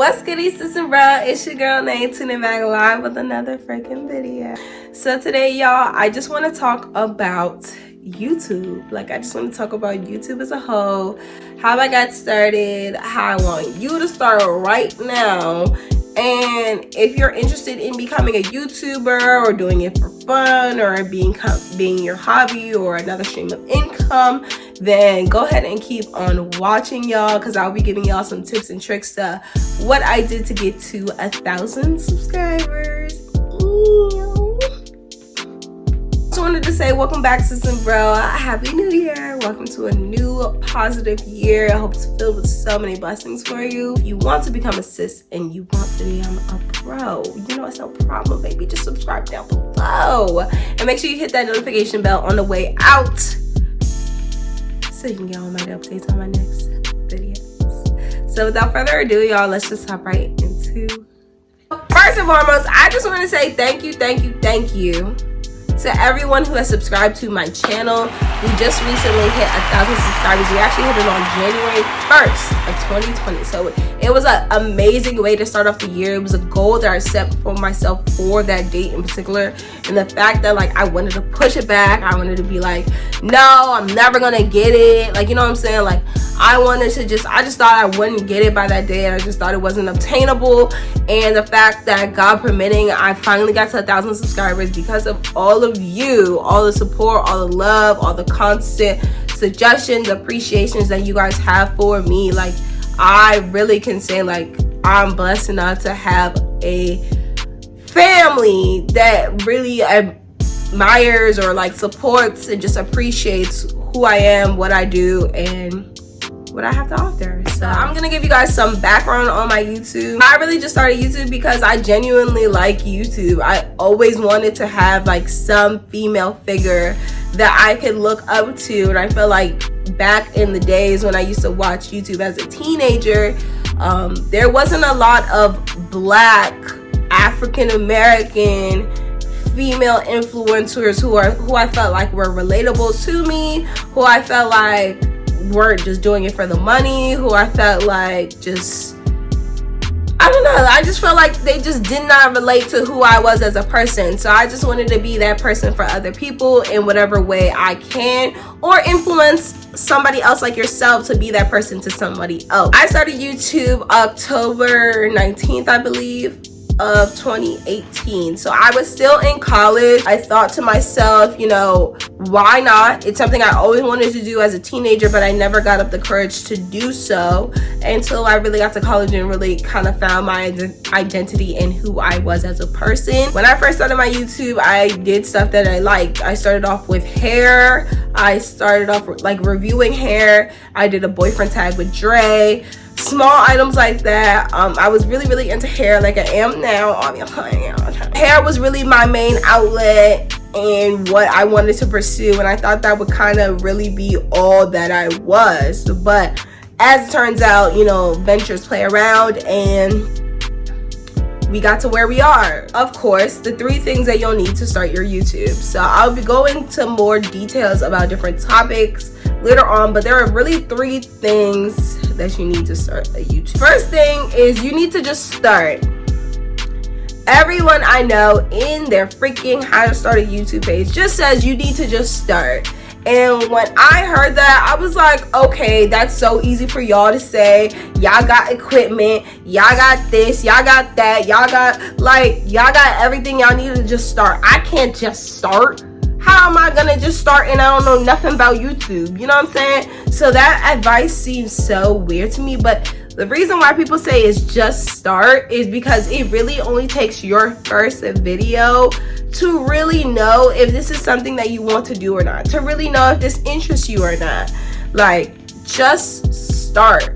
What's goody, Sis Bro? It's your girl Nay, tuning back live with another freaking video. So today, y'all, I just want to talk about YouTube. I just want to talk about YouTube as a whole, how I got started, how I want you to start right now. And if you're interested in becoming a YouTuber or doing it for fun or being your hobby or another stream of income, then go ahead and keep on watching, y'all, because I'll be giving y'all some tips and tricks to what I did to get to 1,000 subscribers. Just wanted to say welcome back, Sis and Bro. Happy New Year. Welcome to a new positive year. I hope it's filled with so many blessings for you. If you want to become a sis and you want to become a pro, you know it's no problem, baby. Just subscribe down below. And make sure you hit that notification bell on the way out so you can get all my updates on my next videos. So without further ado, y'all, let's just hop right into. First and foremost, I just want to say thank you to everyone who has subscribed to my channel. We just recently hit 1,000 subscribers. We actually hit it on January 1st of 2020. So it was an amazing way to start off the year. It was a goal that I set for myself for that date in particular. And the fact that I wanted to push it back. I wanted to be like, no, I'm never gonna get it. You know what I'm saying? I just thought I wouldn't get it by that day. And I just thought it wasn't obtainable. And the fact that God permitting, I finally got to 1,000 subscribers because of all of you, all the support, all the love, all the constant suggestions, appreciations that you guys have for me. I really can say I'm blessed enough to have a family that really admires or supports and just appreciates who I am, what I do, and what I have to offer. So I'm gonna give you guys some background on my YouTube. I really just started YouTube because I genuinely like YouTube. I always wanted to have some female figure that I could look up to, and I feel back in the days when I used to watch YouTube as a teenager, there wasn't a lot of Black African American female influencers who I felt were relatable to me, who I felt weren't just doing it for the money, who I felt I just felt they just did not relate to who I was as a person. So I just wanted to be that person for other people in whatever way I can, or influence somebody else like yourself to be that person to somebody else. I started YouTube October 19th, I believe, of 2018. So I was still in college. I thought to myself, why not? It's something I always wanted to do as a teenager, but I never got up the courage to do so until I really got to college and really kind of found my identity in who I was as a person. When I first started my YouTube, I did stuff that I liked. I started off with hair. I started off reviewing hair. I did a boyfriend tag with Drey. Small items like that. I was really into hair like I am now. Hair was really my main outlet and what I wanted to pursue, and I thought that would kind of really be all that I was. But as it turns out, ventures play around and we got to where we are. Of course, the 3 things that you'll need to start your YouTube. So I'll be going to more details about different topics later on, but there are really 3 things that you need to start a YouTube. First thing is you need to just start. Everyone I know in their freaking how to start a YouTube page just says you need to just start. And when I heard that, I was like, okay, that's so easy for y'all to say. Y'all got equipment, y'all got this, y'all got that, y'all got everything y'all need to just start. I can't just start. How am I gonna just start and I don't know nothing about YouTube? You know what I'm saying? So that advice seems so weird to me, but the reason why people say is just start is because it really only takes your first video to really know if this is something that you want to do or not, to really know if this interests you or not. Just start.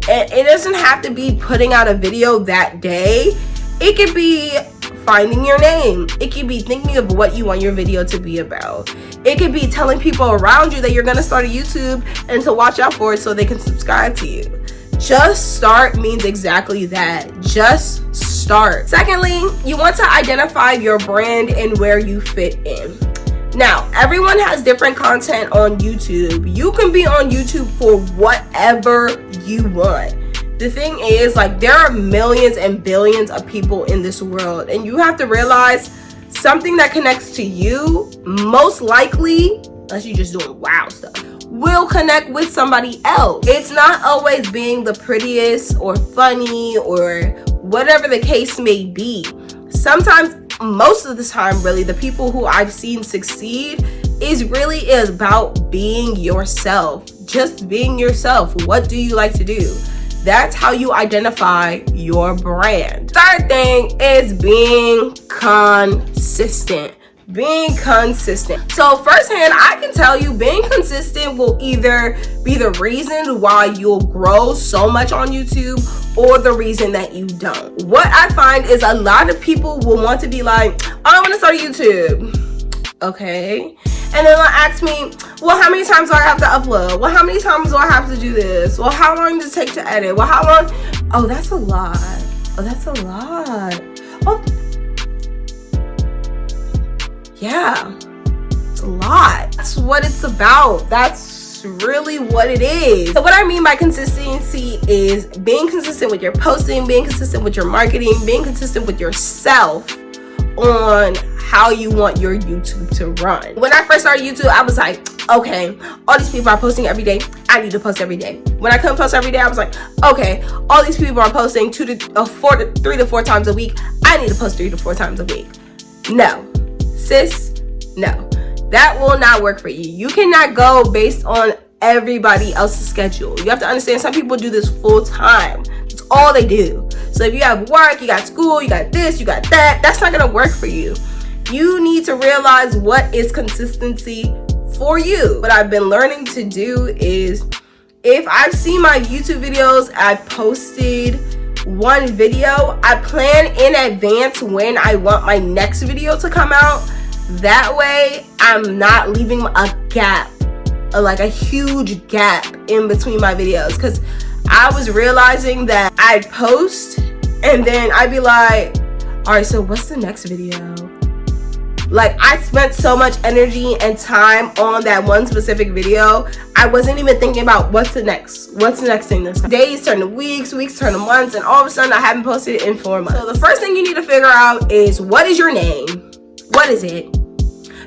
And it doesn't have to be putting out a video that day. It could be finding your name. It could be thinking of what you want your video to be about. It could be telling people around you that you're gonna start a YouTube and to watch out for it so they can subscribe to you. Just start means exactly that. Just start. Secondly, you want to identify your brand and where you fit in. Now, everyone has different content on YouTube. You can be on YouTube for whatever you want. The thing is, like, there are millions and billions of people in this world, and you have to realize something that connects to you, most likely, unless you're just doing wow stuff, will connect with somebody else. It's not always being the prettiest or funny or whatever the case may be. Sometimes, most of the time, really, the people who I've seen succeed is about being yourself. Just being yourself. What do you like to do? That's how you identify your brand. Third thing is being consistent. Being consistent. So firsthand, I can tell you being consistent will either be the reason why you'll grow so much on YouTube or the reason that you don't. What I find is a lot of people will want to be like, oh, I want to start YouTube. Okay. And then they'll ask me, well, how many times do I have to upload? Well, how many times do I have to do this? Well, how long does it take to edit? Well, how long? Oh, that's a lot. Oh, that's a lot. Oh, yeah, it's a lot. That's what it's about. That's really what it is. So what I mean by consistency is being consistent with your posting, being consistent with your marketing, being consistent with yourself on how you want your YouTube to run. When I first started YouTube, I was like, okay, all these people are posting every day. I need to post every day. When I couldn't post every day, I was like, okay, all these people are posting 3 to 4 times a week. I need to post 3 to 4 times a week. No, sis, no, that will not work for you. You cannot go based on everybody else's schedule. You have to understand some people do this full time. It's all they do. So if you have work, you got school, you got this, you got that, that's not gonna work for you. You need to realize what is consistency for you. What I've been learning to do is, if I've seen my YouTube videos, I posted one video, I plan in advance when I want my next video to come out. That way I'm not leaving a gap, like a huge gap in between my videos, because I was realizing that I'd post and then I'd be like, all right, so what's the next video? Like, I spent so much energy and time on that one specific video, I wasn't even thinking about what's the next thing this time. Days turn to weeks, weeks turn to months, and all of a sudden I haven't posted it in 4 months. So the first thing you need to figure out is, what is your name? What is it?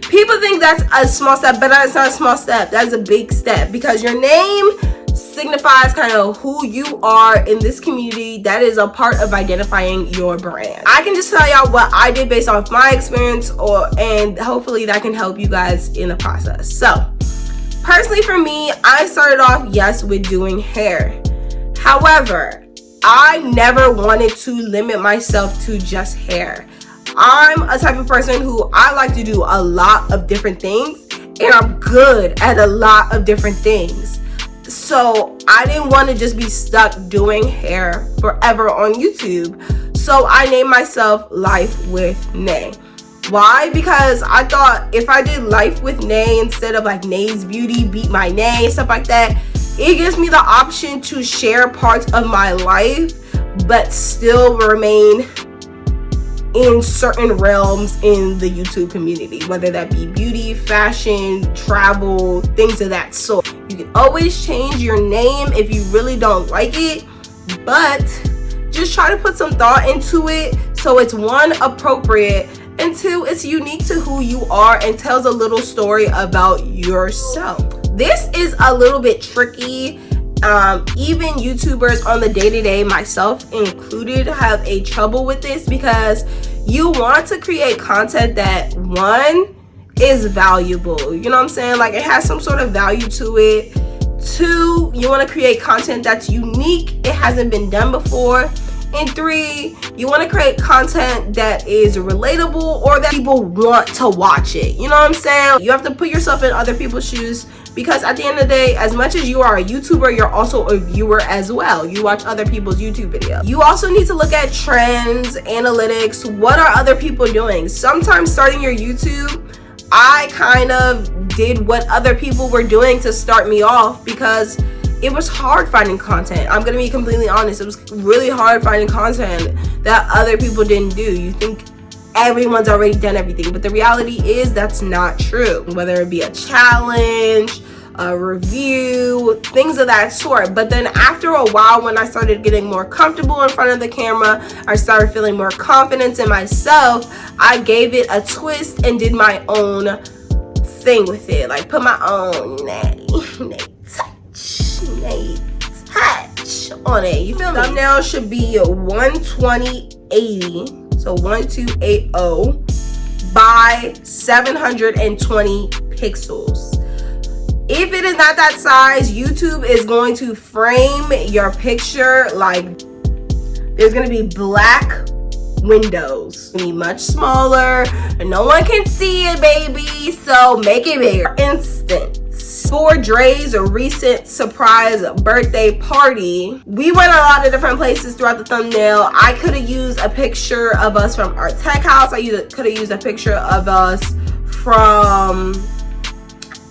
People think that's a small step, but that's not a small step. That's a big step, because your name signifies kind of who you are in this community. That is a part of identifying your brand. I can just tell y'all what I did based off my experience, and hopefully that can help you guys in the process. So personally for me, I started off, yes, with doing hair. However, I never wanted to limit myself to just hair. I'm a type of person who I like to do a lot of different things, and I'm good at a lot of different things. So I didn't want to just be stuck doing hair forever on YouTube. So I named myself Life with Nay. Why? Because I thought if I did Life with Nay instead of like Nay's Beauty, Beat My Nay, stuff like that, it gives me the option to share parts of my life but still remain in certain realms in the YouTube community, whether that be beauty, fashion, travel, things of that sort. You can always change your name if you really don't like it, but just try to put some thought into it so it's, one, appropriate, and two, it's unique to who you are and tells a little story about yourself. This is a little bit tricky. Even YouTubers on the day-to-day, myself included, have a trouble with this, because you want to create content that, one, is valuable. You know what I'm saying? Like, it has some sort of value to it. Two, you want to create content that's unique. It hasn't been done before. And three, you want to create content that is relatable or that people want to watch it. You know what I'm saying? You have to put yourself in other people's shoes, because at the end of the day, as much as you are a YouTuber, you're also a viewer as well. You watch other people's YouTube videos. You also need to look at trends, analytics. What are other people doing? Sometimes starting your YouTube, I kind of did what other people were doing to start me off, because it was hard finding content. I'm gonna be completely honest. It was really hard finding content that other people didn't do. You think everyone's already done everything, but the reality is that's not true. Whether it be a challenge, a review, things of that sort. But then after a while, when I started getting more comfortable in front of the camera, I started feeling more confidence in myself, I gave it a twist and did my own thing with it. Like put my own touch on it. You feel me? Thumbnail should be 120/80. So 1280 by 720 pixels. If it is not that size, YouTube is going to frame your picture like there's going to be black windows. It's gonna be much smaller and no one can see it, baby, so make it bigger. For instance, for Drey's recent surprise birthday party, we went a lot of different places throughout the thumbnail. I could have used a picture of us from our tech house. I could have used a picture of us from,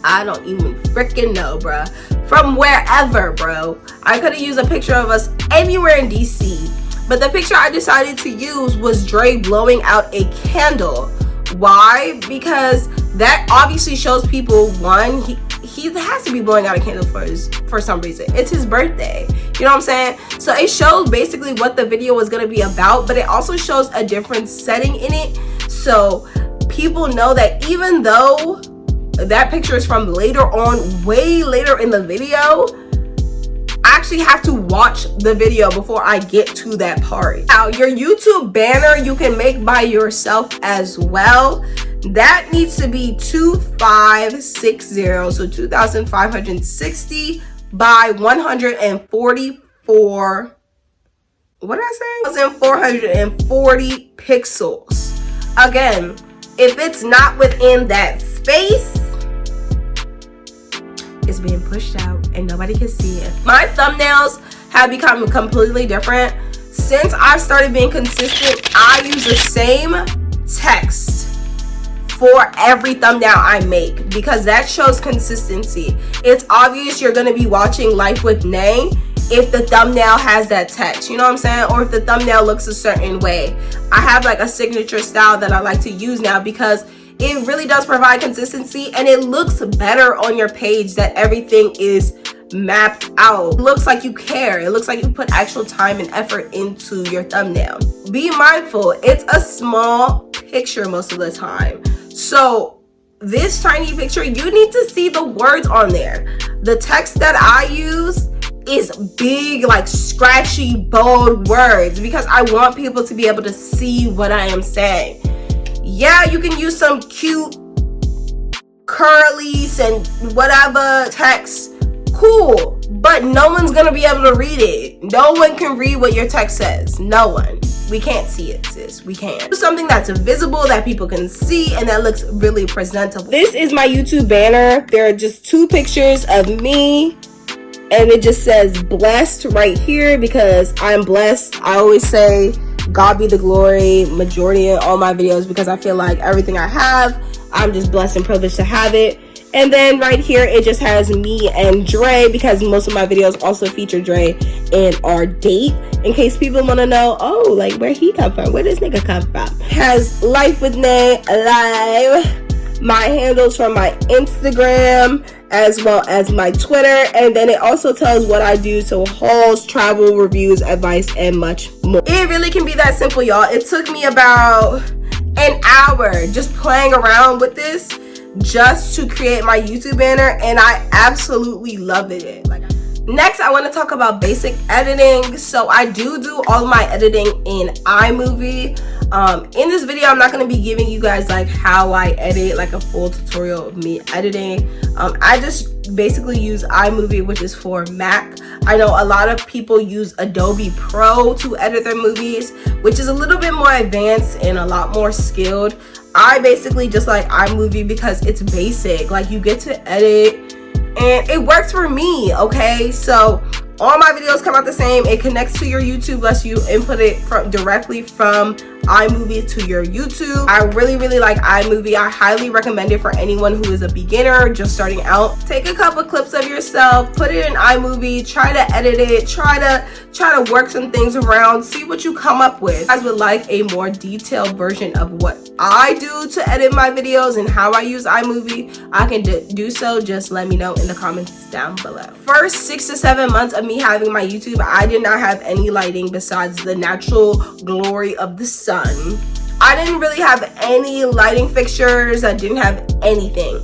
I don't even freaking know, bruh, from wherever, bro. I could have used a picture of us anywhere in DC. But the picture I decided to use was Drey blowing out a candle. Why? Because that obviously shows people, one, he has to be blowing out a candle for some reason. It's his birthday. You know what I'm saying? So it shows basically what the video was going to be about, but it also shows a different setting in it. So people know that even though that picture is from later on, way later in the video, I actually have to watch the video before I get to that part. Now, your YouTube banner you can make by yourself as well. That needs to be 2560, so 2560 by 144. What did I say? 1440 pixels. Again, if it's not within that space, it's being pushed out and nobody can see it. My thumbnails have become completely different. Since I've started being consistent, I use the same text for every thumbnail I make because that shows consistency. It's obvious you're gonna be watching Life with Nay if the thumbnail has that text, you know what I'm saying? Or if the thumbnail looks a certain way. I have like a signature style that I like to use now because it really does provide consistency and it looks better on your page that everything is mapped out. It looks like you care. It looks like you put actual time and effort into your thumbnail. Be mindful, it's a small picture most of the time. So this tiny picture, you need to see the words on there. The text that I use is big, like scratchy, bold words because I want people to be able to see what I am saying. Yeah, you can use some cute curlies and whatever text, cool, but no one's gonna be able to read it. No one can read what your text says. No one. We can't see it, sis. We can't. Do something that's visible, that people can see, and that looks really presentable. This is my YouTube banner. There are just two pictures of me, and it just says blessed right here because I'm blessed. I always say God be the glory majority of all my videos because I feel like everything I have, I'm just blessed and privileged to have it. And then right here, it just has me and Drey because most of my videos also feature Drey and our date. In case people want to know, oh, like where he come from, where this nigga come from. It has Life with Live, my handles from my Instagram, as well as my Twitter, and then it also tells what I do, so hauls, travel, reviews, advice, and much more. It really can be that simple, y'all. It took me about an hour just playing around with this just to create my YouTube banner, and I absolutely loved it. Next, I want to talk about basic editing. So I do all my editing in iMovie. In this video, I'm not going to be giving you guys like how I edit, like a full tutorial of me editing. I just basically use iMovie, which is for Mac. I know a lot of people use Adobe Pro to edit their movies, which is a little bit more advanced and a lot more skilled. I basically just like iMovie because it's basic. Like you get to edit and it works for me, okay? So all my videos come out the same. It connects to your YouTube, lets you input it directly from iMovie to your YouTube. I really like iMovie. I highly recommend it for anyone who is a beginner just starting out. Take a couple clips of yourself, put it in iMovie, try to edit it, try to work some things around, see what you come up with. If you guys would like a more detailed version of what I do to edit my videos and how I use iMovie, I can do so. Just let me know in the comments down below. First 6 to 7 months of me having my YouTube, I did not have any lighting besides the natural glory of the sun. I didn't really have any lighting fixtures. I didn't have anything.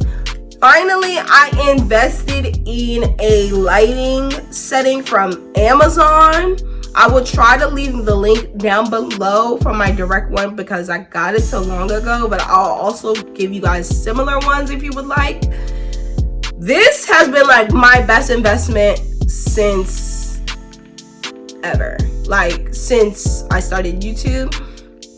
Finally, I invested in a lighting setting from Amazon. I will try to leave the link down below for my direct one because I got it so long ago, but I'll also give you guys similar ones if you would like. This has been like my best investment since ever. Like since I started YouTube.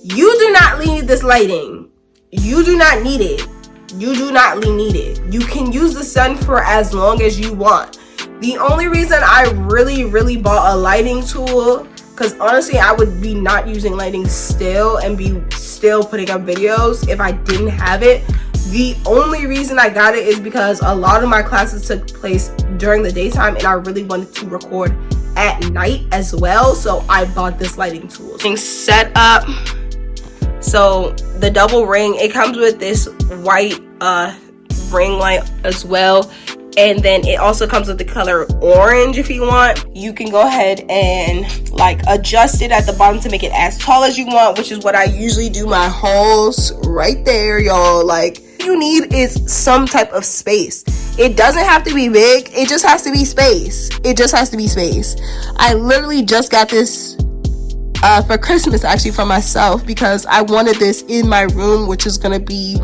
You do not need this lighting. You do not need it. You do not need it. You can use the sun for as long as you want. The only reason I really bought a lighting tool, because honestly I would be not using lighting still and be still putting up videos if I didn't have it. The only reason I got it is because a lot of my classes took place during the daytime and I really wanted to record at night as well, so I bought this lighting tool. Being set up, so the double ring, it comes with this white ring light as well, and then it also comes with the color orange. If you want, you can go ahead and like adjust it at the bottom to make it as tall as you want, which is what I usually do my hauls right there, y'all. Like, you need is some type of space. It doesn't have to be big, it just has to be space. It just has to be space. I literally just got this for Christmas, actually, for myself, because I wanted this in my room, which is gonna be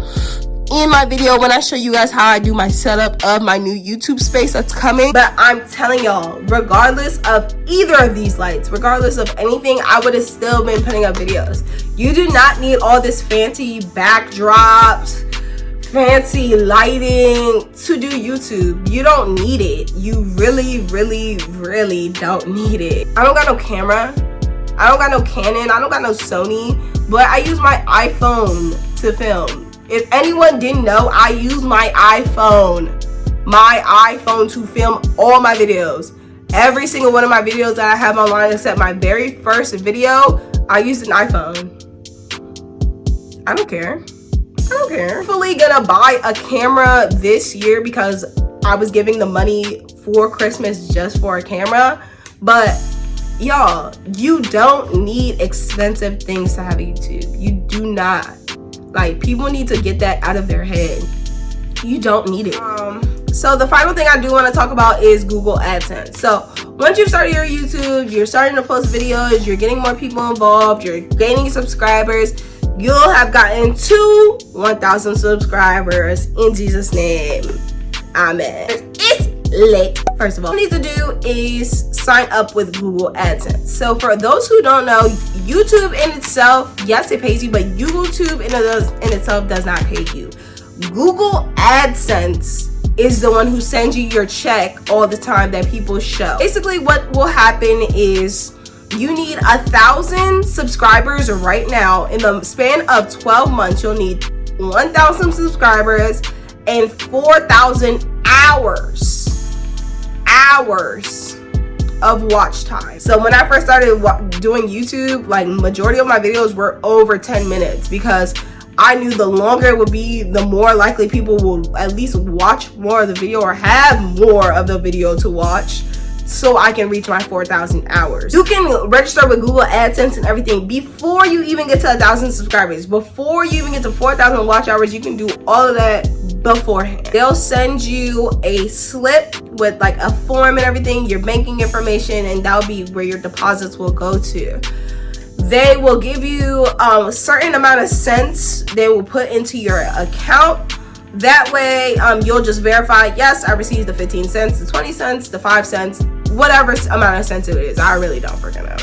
in my video when I show you guys how I do my setup of my new YouTube space that's coming. But I'm telling y'all, regardless of either of these lights, regardless of anything, I would have still been putting up videos. You do not need all this fancy backdrops, fancy lighting to do YouTube. You don't need it. You really don't need it. I don't got no camera. I don't got no Canon. I don't got no Sony. But I use my iPhone to film. If anyone didn't know, I use my iPhone to film all my videos. Every single one of my videos that I have online, except my very first video, I used an iPhone. I don't care. I'm fully gonna buy a camera this year because I was giving the money for Christmas just for a camera. But y'all, you don't need expensive things to have a YouTube. You do not. Like, people need to get that out of their head. You don't need it. So the final thing I do want to talk about is Google AdSense. So once you've started your YouTube, you're starting to post videos, you're getting more people involved, you're gaining subscribers, you'll have gotten to 1,000 subscribers in Jesus' name. Amen. It's lit. First of all, what you need to do is sign up with Google AdSense. So for those who don't know, YouTube in itself, yes, it pays you, but YouTube in itself does not pay you. Google AdSense is the one who sends you your check all the time that people show. Basically, what will happen is you need 1,000 subscribers right now. In the span of 12 months, you'll need 1,000 subscribers and 4,000 hours of watch time. So when I first started doing YouTube, like, majority of my videos were over 10 minutes because I knew the longer it would be, the more likely people will at least watch more of the video or have more of the video to watch, so I can reach my 4,000 hours. You can register with Google AdSense and everything before you even get to 1,000 subscribers. Before you even get to 4,000 watch hours, you can do all of that beforehand. They'll send you a slip with like a form and everything, your banking information, and that'll be where your deposits will go to. They will give you a certain amount of cents they will put into your account. That way, you'll just verify, yes, I received the 15 cents, the 20 cents, the 5 cents, whatever amount of cents it is. I really don't freaking know.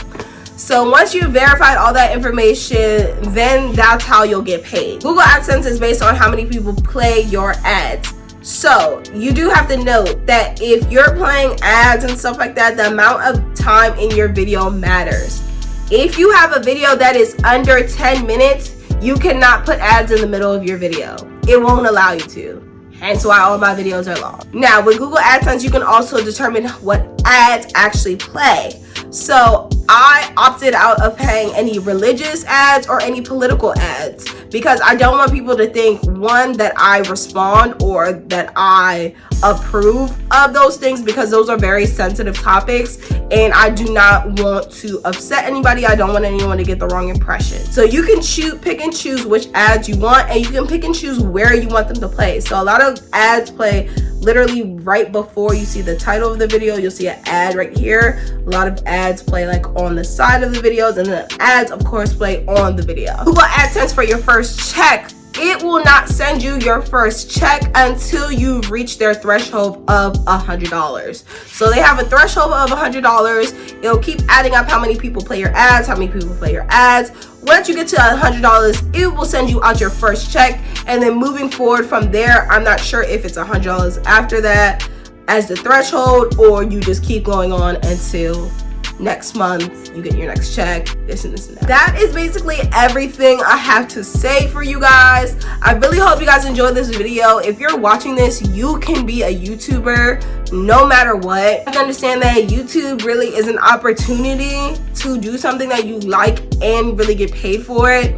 So once you've verified all that information, then that's how you'll get paid. Google AdSense is based on how many people play your ads. So you do have to note that if you're playing ads and stuff like that, the amount of time in your video matters. If you have a video that is under 10 minutes, you cannot put ads in the middle of your video. It won't allow you to. Hence why all my videos are long. Now, with Google AdSense, you can also determine what ads actually play. So I opted out of paying any religious ads or any political ads because I don't want people to think, one, that I respond or that I approve of those things, because those are very sensitive topics and I do not want to upset anybody. I don't want anyone to get the wrong impression. So you can pick and choose which ads you want, and you can pick and choose where you want them to play. So a lot of ads play literally right before you see the title of the video. You'll see an ad right here. A lot of ads play like on the side of the videos, and then ads of course play on the video. Google AdSense, for your first check, it will not send you your first check until you've reached their threshold of $100. So they have a threshold of $100. It'll keep adding up how many people play your ads, how many people play your ads. Once you get to $100, it will send you out your first check, and then moving forward from there, I'm not sure if it's $100 after that as the threshold, or you just keep going on until next month you get your next check, this and this and that. That is basically everything I have to say for you guys. I really hope you guys enjoyed this video. If you're watching this, you can be a YouTuber no matter what. You have to understand that YouTube really is an opportunity to do something that you like and really get paid for it.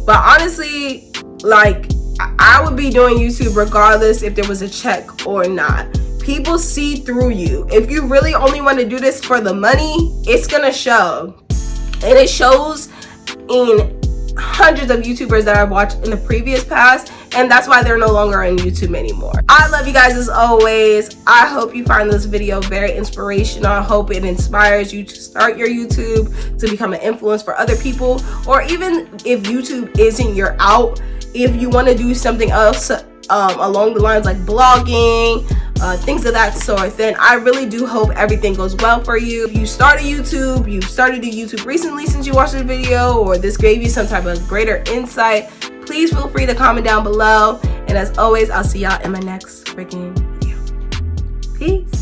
But honestly, like, I would be doing YouTube regardless if there was a check or not. People see through you. If you really only want to do this for the money, it's gonna show. And it shows in hundreds of YouTubers that I've watched in the previous past, and that's why they're no longer on YouTube anymore. I love you guys as always. I hope you find this video very inspirational. I hope it inspires you to start your YouTube, to become an influence for other people, or even if YouTube isn't your out, if you want to do something else along the lines like blogging, things of that sort, then I really do hope everything goes well for you. If you started YouTube, you started a YouTube recently since you watched this video, or this gave you some type of greater insight, please feel free to comment down below. And as always, I'll see y'all in my next freaking video. Peace.